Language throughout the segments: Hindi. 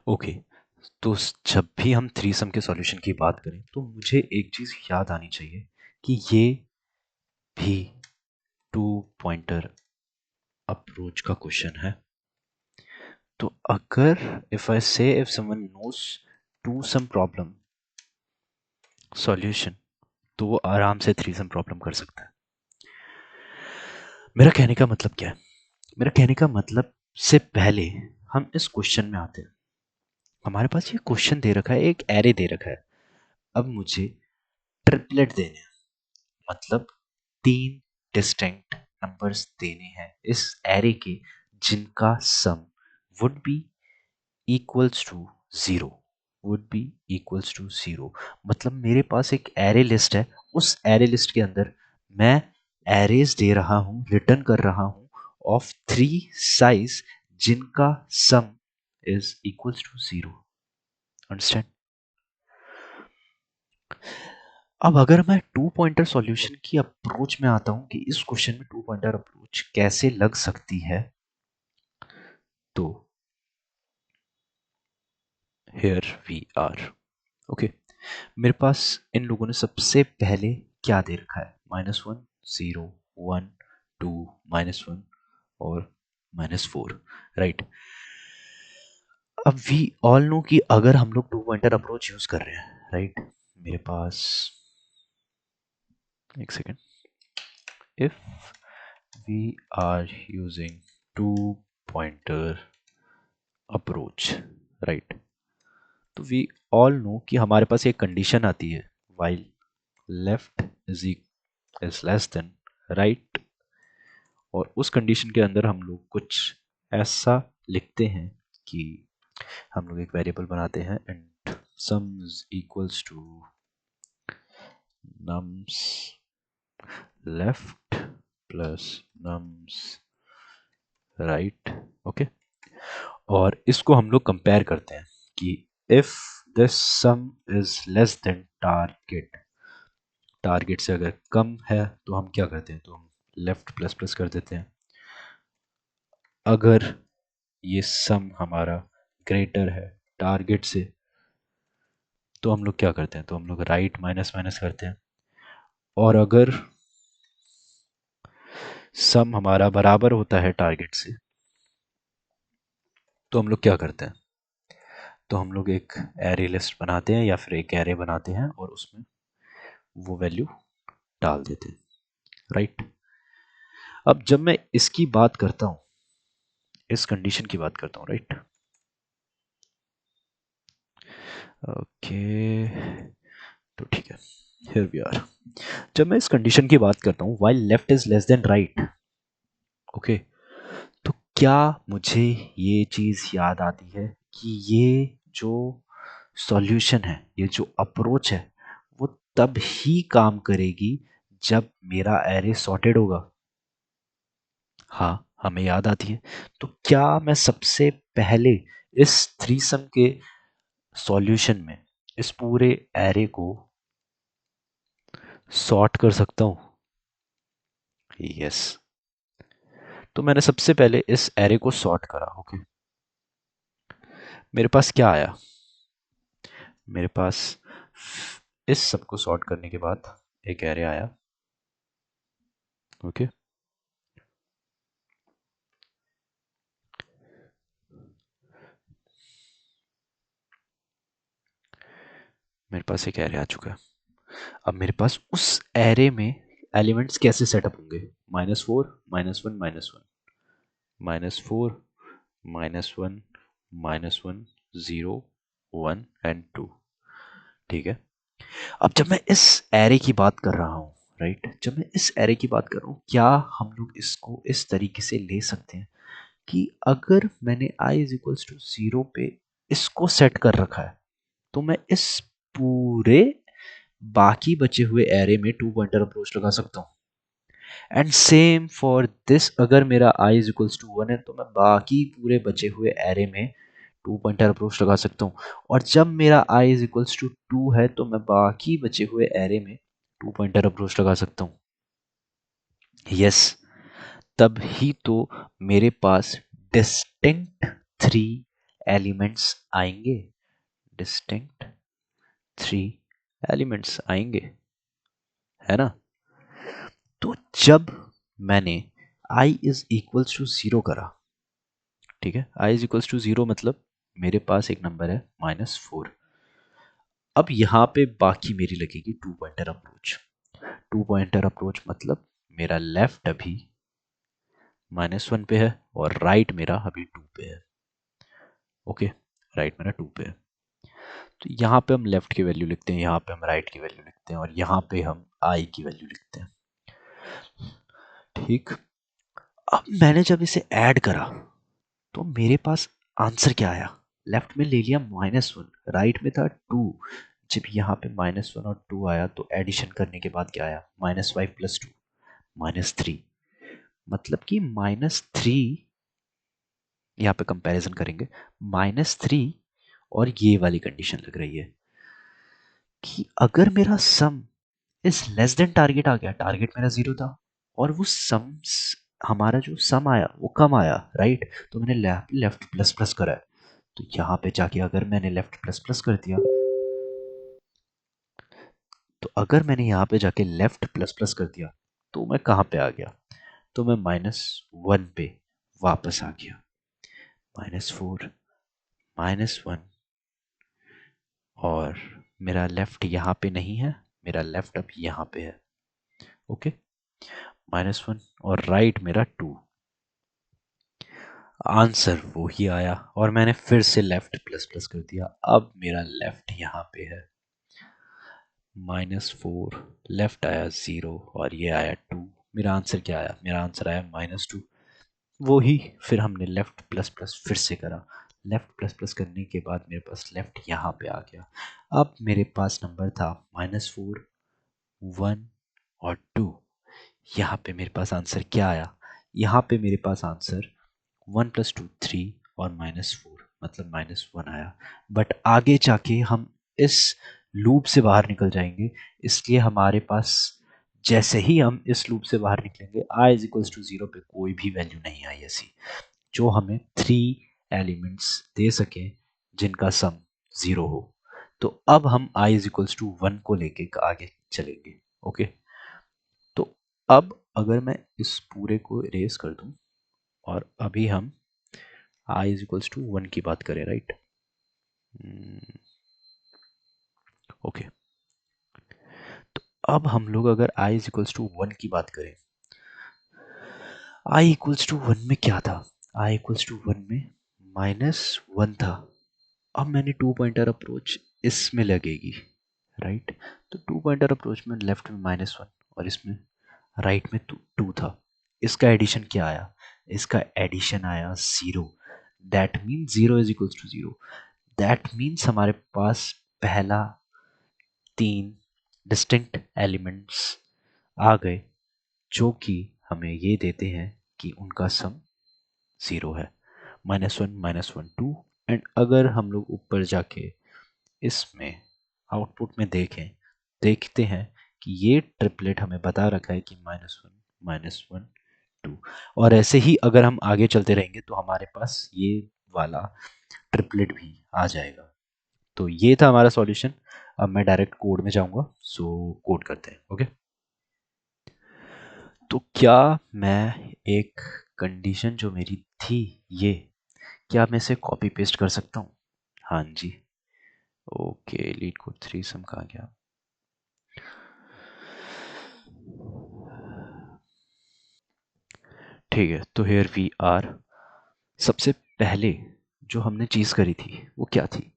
ओके, तो जब भी हम थ्री सम के सॉल्यूशन की बात करें तो मुझे एक चीज़ याद आनी चाहिए कि ये भी टू पॉइंटर अप्रोच का क्वेश्चन है। तो अगर if I say if someone knows two sum problem solution तो वो आराम से थ्री सम प्रॉब्लम कर सकता है। मेरा कहने का मतलब क्या है? मेरा कहने का मतलब से पहले हम इस क्वेश्चन में आते हैं। हमारे पास ये क्वेश्चन दे रखा है, एक एरे दे रखा है। अब मुझे ट्रिपलेट देने हैं, मतलब तीन डिस्टिंक्ट नंबर्स देने हैं इस एरे के जिनका sum would be equals to zero. Would be equals to zero मतलब मेरे पास एक एरे लिस्ट है, उस एरे लिस्ट के अंदर मैं एरेज दे रहा हूं, रिटर्न कर रहा हूं ऑफ थ्री साइज जिनका sum is equals to zero. Understand? अब अगर मैं टू पॉइंटर सॉल्यूशन की अप्रोच में आता हूं कि इस क्वेश्चन में टू पॉइंटर अप्रोच कैसे लग सकती है, तो हियर वी आर। ओके, मेरे पास इन लोगों ने सबसे पहले क्या दे रखा है? -1 0 1 2 -1 और -4, राइट। अब वी ऑल नो कि अगर हम लोग टू पॉइंटर अप्रोच यूज कर रहे हैं, राइट, मेरे पास एक second, if we are using two pointer approach, right, तो वी ऑल नो कि हमारे पास एक कंडीशन आती है, while left is less than right, और उस कंडीशन के अंदर हम लोग कुछ ऐसा लिखते हैं कि हम लोग एक वेरिएबल बनाते हैं and sum is equals to nums left plus nums right. Okay, और इसको हम लोग कंपेयर करते हैं कि if this sum is less than target, target से अगर कम है तो हम क्या करते हैं, तो हम लेफ्ट प्लस प्लस कर देते हैं। अगर ये सम हमारा ग्रेटर है टारगेट से तो हम लोग क्या करते हैं, तो हम लोग राइट माइनस माइनस करते हैं। और अगर सम हमारा बराबर होता है टारगेट से तो हम लोग क्या करते हैं, तो हम लोग एक एरे लिस्ट बनाते हैं या फिर एक एरे बनाते हैं और उसमें वो वैल्यू डाल देते हैं, राइट। अब जब मैं इसकी बात करता हूं, इस कंडीशन की बात करता हूं, राइट, ओके, तो ठीक है, हियर वी आर। जब मैं इस कंडीशन की बात करता हूं while left is less than right, okay, तो क्या मुझे ये चीज याद आती है कि ये जो सॉल्यूशन है, ये जो अप्रोच है, वो तब ही काम करेगी जब मेरा एरे सॉर्टेड होगा। हाँ, हमें याद आती है। तो क्या मैं सबसे पहले इस थ्रीसम के सॉल्यूशन में इस पूरे एरे को सॉर्ट कर सकता हूं? यस। तो मैंने सबसे पहले इस एरे को सॉर्ट करा। ओके, मेरे पास क्या आया? मेरे पास इस सब को सॉर्ट करने के बाद एक एरे आया। ओके, मेरे पास एक एरे आ चुका है। अब मेरे पास उस एरे में एलिमेंट्स कैसे सेटअप होंगे? -4 -1 -1 -4 -1 -1 0 1 एंड 2। ठीक है, अब जब मैं इस एरे की बात कर रहा हूं, राइट, जब मैं इस एरे की बात कर रहा हूं, क्या हम लोग इसको इस तरीके से ले सकते हैं कि अगर मैंने i इज इक्वल्स टू 0 पे इसको सेट कर रखा है तो मैं इस पूरे बाकी बचे हुए एरे में टू पॉइंटर अप्रोच लगा सकता हूं। एंड सेम फॉर दिस, अगर मेरा i इज इक्वल्स टू 1 है तो मैं बाकी पूरे बचे हुए एरे में टू पॉइंटर अप्रोच लगा सकता हूँ। और जब मेरा i इज इक्वल्स टू 2 है तो मैं बाकी बचे हुए एरे में टू पॉइंटर अप्रोच लगा सकता हूँ। यस, तब ही तो मेरे पास डिस्टिंक्ट थ्री एलिमेंट्स आएंगे, डिस्टिंक्ट 3 एलिमेंट्स आएंगे, है ना। तो जब मैंने i इज इक्वल्स टू 0 करा, ठीक है, i इज इक्वल्स टू 0 मतलब मेरे पास एक नंबर है -4। अब यहाँ पे बाकी मेरी लगेगी 2 पॉइंटर अप्रोच। 2 पॉइंटर अप्रोच मतलब मेरा लेफ्ट अभी -1 पे है और राइट मेरा अभी 2 पे है। ओके, राइट मेरा 2 पे है। तो यहाँ पे हम लेफ्ट की वैल्यू लिखते हैं, यहाँ पे हम राइट की वैल्यू लिखते हैं और यहाँ पे हम आई की वैल्यू लिखते हैं। ठीक, अब मैंने जब इसे ऐड करा तो मेरे पास आंसर क्या आया? लेफ्ट में ले लिया -1, राइट में था 2। जब यहाँ पे -1 और 2 आया तो एडिशन करने के बाद क्या आया? -5 + 2 -3। मतलब कि -3, यहाँ पे कंपैरिजन करेंगे, -3 और ये वाली कंडीशन लग रही है कि अगर मेरा sum is less than target आ गया, टारगेट मेरा 0 था और वो सम, हमारा जो सम आया वो कम आया, राइट। तो मैंने लेफ्ट प्लस प्लस करा है, तो यहाँ पे जाके अगर मैंने लेफ्ट प्लस प्लस कर दिया, तो अगर मैंने यहाँ पे जाके लेफ्ट प्लस प्लस कर दिया तो मैं कहाँ पे आ गया? तो मैं -1 पे वापस आ गया। -4 -1 और मेरा लेफ्ट यहाँ पे नहीं है, मेरा लेफ्ट अब यहाँ पे है। ओके, -1 और राइट मेरा 2। आंसर वो ही आया और मैंने फिर से लेफ्ट प्लस प्लस कर दिया। अब मेरा लेफ्ट यहाँ पे है -4, लेफ्ट आया 0 और ये आया 2। मेरा आंसर क्या आया? मेरा आंसर आया -2। वो ही फिर हमने लेफ्ट प्लस प्लस फिर से करा। लेफ्ट प्लस प्लस करने के बाद मेरे पास लेफ्ट यहाँ पे आ गया। अब मेरे पास नंबर था -4, 1 और 2। यहाँ पे मेरे पास आंसर क्या आया? यहाँ पे मेरे पास आंसर 1 + 2 3 और -4 मतलब -1 आया। बट आगे जाके हम इस लूप से बाहर निकल जाएंगे, इसलिए हमारे पास जैसे ही हम इस लूप से बाहर निकलेंगे i = 0 पे कोई भी वैल्यू नहीं आई ऐसी जो हमें 3 एलिमेंट्स दे सके जिनका सम 0 हो। तो अब हम i = 1 को लेके आगे चलेंगे। ओके, तो अब अगर मैं इस पूरे को इरेज कर दूं और अभी हम i = 1 की बात करें, राइट। ओके, तो अब हम लोग अगर i = 1 की बात करें, i = 1 में क्या था? i = 1 में -1 था। अब मैंने 2 पॉइंटर अप्रोच इसमें लगेगी, राइट। तो 2 पॉइंटर अप्रोच में लेफ्ट में -1 और इसमें राइट में 2 था। इसका एडिशन क्या आया? इसका एडिशन आया 0। That mean 0 = 0। दैट मीन्स हमारे पास पहला 3 डिस्टिंक्ट एलिमेंट्स आ गए जो कि हमें ये देते हैं कि उनका सम 0 है। -1 -1 2। एंड अगर हम लोग ऊपर जाके इसमें आउटपुट में देखते हैं कि ये ट्रिपलेट हमें बता रखा है कि -1 -1 2। और ऐसे ही अगर हम आगे चलते रहेंगे तो हमारे पास ये वाला ट्रिपलेट भी आ जाएगा। तो ये था हमारा सॉल्यूशन। अब मैं डायरेक्ट कोड में जाऊंगा, सो कोड करते हैं। ओके, तो क्या मैं एक कंडीशन जो मेरी थी ये, क्या मैं इसे कॉपी पेस्ट कर सकता हूँ? हाँ जी। ओके, लीड कोड 3 सम कहाँ गया? ठीक है, तो हेयर वी आर। सबसे पहले जो हमने चीज़ करी थी वो क्या थी?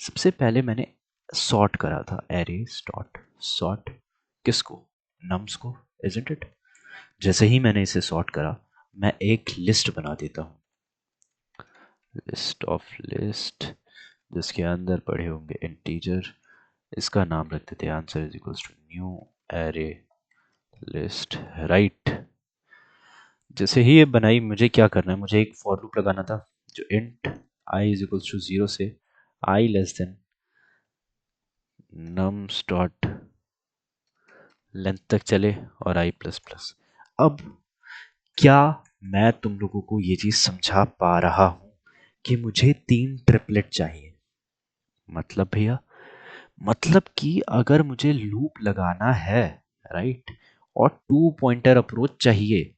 सबसे पहले मैंने सॉर्ट करा था, एरेज डॉट सॉर्ट किसको? नम्स को, इजंट इट। जैसे ही मैंने इसे सॉर्ट करा, मैं एक लिस्ट बना देता हूँ, लिस्ट ऑफ लिस्ट, जिसके अंदर पड़े होंगे इंटीजर। इसका नाम रख देते हैं answer = new array list, right. जैसे ही ये बनाई, मुझे क्या करना है? मुझे एक फॉर लूप लगाना था जो इंट i = 0 से i less than nums dot length तक चले और i प्लस प्लस। अब क्या मैं तुम लोगों को ये चीज़ समझा पा रहा हूँ कि मुझे 3 ट्रिपलेट चाहिए। मतलब भैया, मतलब कि अगर मुझे लूप लगाना है, राइट, और 2 पॉइंटर अप्रोच चाहिए,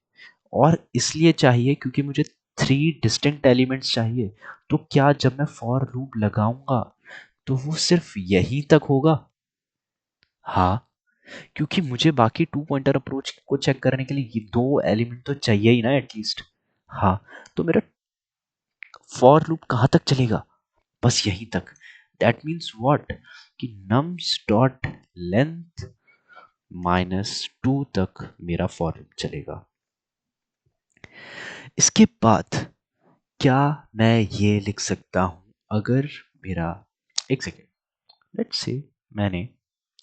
और इसलिए चाहिए क्योंकि मुझे 3 डिस्टिंक्ट एलिमेंट्स चाहिए, तो क्या जब मैं फॉर लूप लगाऊंगा तो वो सिर्फ यहीं तक होगा? हाँ, क्योंकि मुझे बाकी 2 पॉइंटर अप्रोच को चेक करने के लिए ये 2 एलिमेंट तो चाहिए ही ना एटलीस्ट। हाँ, तो मेरा फॉर लूप कहाँ तक चलेगा? बस यहीं तक। दैट मीन्स व्हाट, कि नम्स डॉट लेंथ -2 तक मेरा फॉर लूप चलेगा। इसके बाद क्या मैं ये लिख सकता हूँ, अगर मेरा, एक सेकेंड, लेट्स से मैंने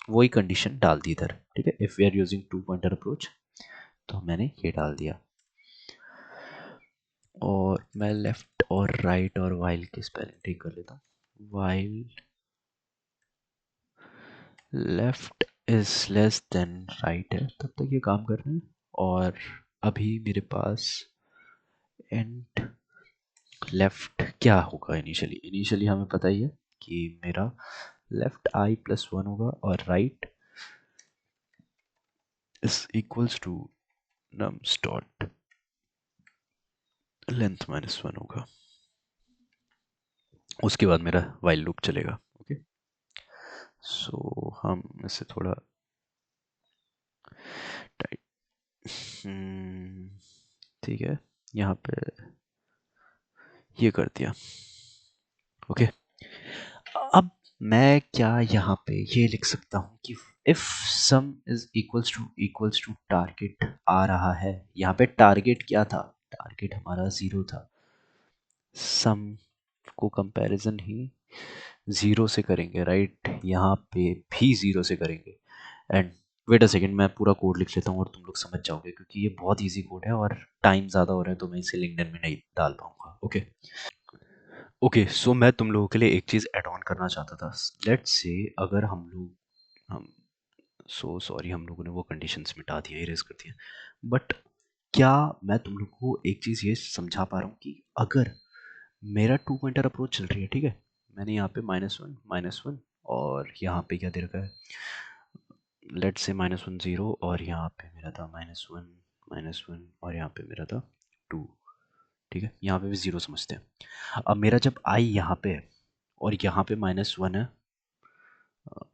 वही कंडीशन डाल दी इधर, ठीक है, if we are using 2 pointer approach, तो मैंने ये डाल दिया, और मैं लेफ्ट और राइट और वाइल की स्पेलिंग ठीक कर लेता हूँ। While left is less than right है, तब तक ये काम कर रहे हैं। और अभी मेरे पास एंड लेफ्ट क्या होगा, इनिशियली हमें पता ही है कि मेरा लेफ्ट i+1 होगा और right is equals to nums dot length -1 होगा। उसके बाद मेरा वाइल लूप चलेगा। ओके, सो हम इसे थोड़ा टाइट, ठीक है, यहाँ पे ये कर दिया। ओके, अब मैं क्या यहाँ पे ये लिख सकता हूँ कि if sum is equals to target आ रहा है। यहाँ पे टारगेट क्या था? टारगेट हमारा 0 था। सम को कंपैरिजन ही 0 से करेंगे, राइट, यहाँ पे भी 0 से करेंगे। एंड वेट अ सेकेंड, मैं पूरा कोड लिख लेता हूँ और तुम लोग समझ जाओगे, क्योंकि ये बहुत इजी कोड है और टाइम ज़्यादा हो रहा है तो मैं इसे लिंक्डइन में नहीं डाल पाऊंगा। ओके, ओके, सो मैं तुम लोगों के लिए एक चीज़ ऐड ऑन करना चाहता था। लेट्स से अगर हम सो सॉरी, हम लोगों ने वो कंडीशंस मिटा दिया, इरेज कर दिया, बट क्या मैं तुम लोग को एक चीज़ ये समझा पा रहा हूँ कि अगर मेरा 2 पॉइंटर अप्रोच चल रही है, ठीक है, मैंने यहाँ पे -1 और यहाँ पे क्या दे रखा है, लेट्स से -1 0, और यहाँ पे मेरा था -1 और यहाँ पे मेरा था 2, ठीक है, यहाँ पे भी 0 समझते हैं। अब मेरा जब आई यहाँ पे है और यहाँ पे -1 है,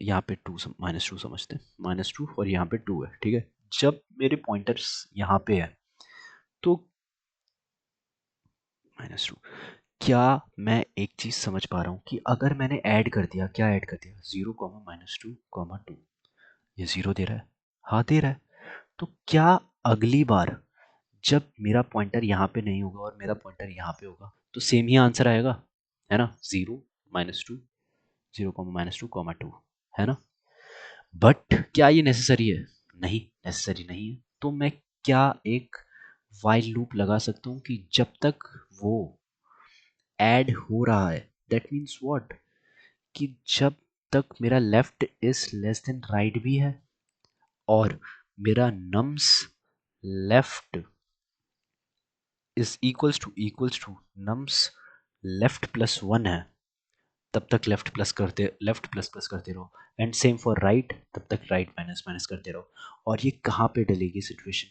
यहाँ पे -2 समझते हैं, -2 और यहाँ पे 2 है, ठीक है। जब मेरे पॉइंटर्स यहाँ पे है तो -2, क्या मैं एक चीज़ समझ पा रहा हूँ कि अगर मैंने ऐड कर दिया, क्या ऐड कर दिया, 0 -2 2, ये 0 दे रहा है, हाँ दे रहा है, तो क्या अगली बार जब मेरा पॉइंटर यहाँ पे नहीं होगा और मेरा पॉइंटर यहाँ पे होगा तो सेम ही आंसर आएगा, है ना, 0 -2 0 -2 2, है ना? बट क्या ये नेसेसरी है? नहीं, नेसेसरी नहीं है। तो मैं क्या एक वाइल लूप लगा सकता हूँ कि जब तक वो ऐड हो रहा है, दैट मीन्स व्हाट, कि जब तक मेरा left is less than right भी है और मेरा nums left is equals to nums left +1 है, तब तक लेफ्ट प्लस प्लस करते रहो, एंड सेम फॉर राइट, तब तक राइट माइनस माइनस करते रहो। और ये कहाँ पे डलेगी सिचुएशन?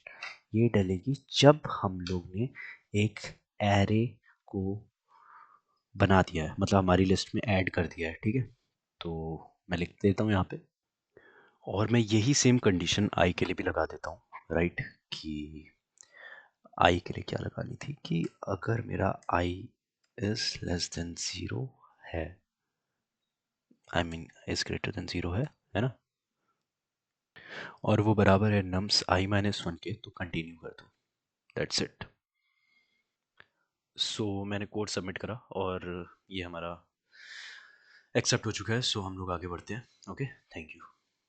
ये डलेगी जब हम लोग ने एक एरे को बना दिया है, मतलब हमारी लिस्ट में ऐड कर दिया है, ठीक है। तो मैं लिख देता हूँ यहाँ पे, और मैं यही सेम कंडीशन आई के लिए भी लगा देता हूँ, राइट, कि आई के लिए क्या लगानी थी, कि अगर मेरा आई इज लेस देन 0 है, I mean is greater than 0 है ना, और वो बराबर है नम्स i-1 के, तो कंटिन्यू कर दो, दैट्स इट। सो मैंने कोड सबमिट करा और ये हमारा एक्सेप्ट हो चुका है, सो हम लोग आगे बढ़ते हैं। Okay, thank you.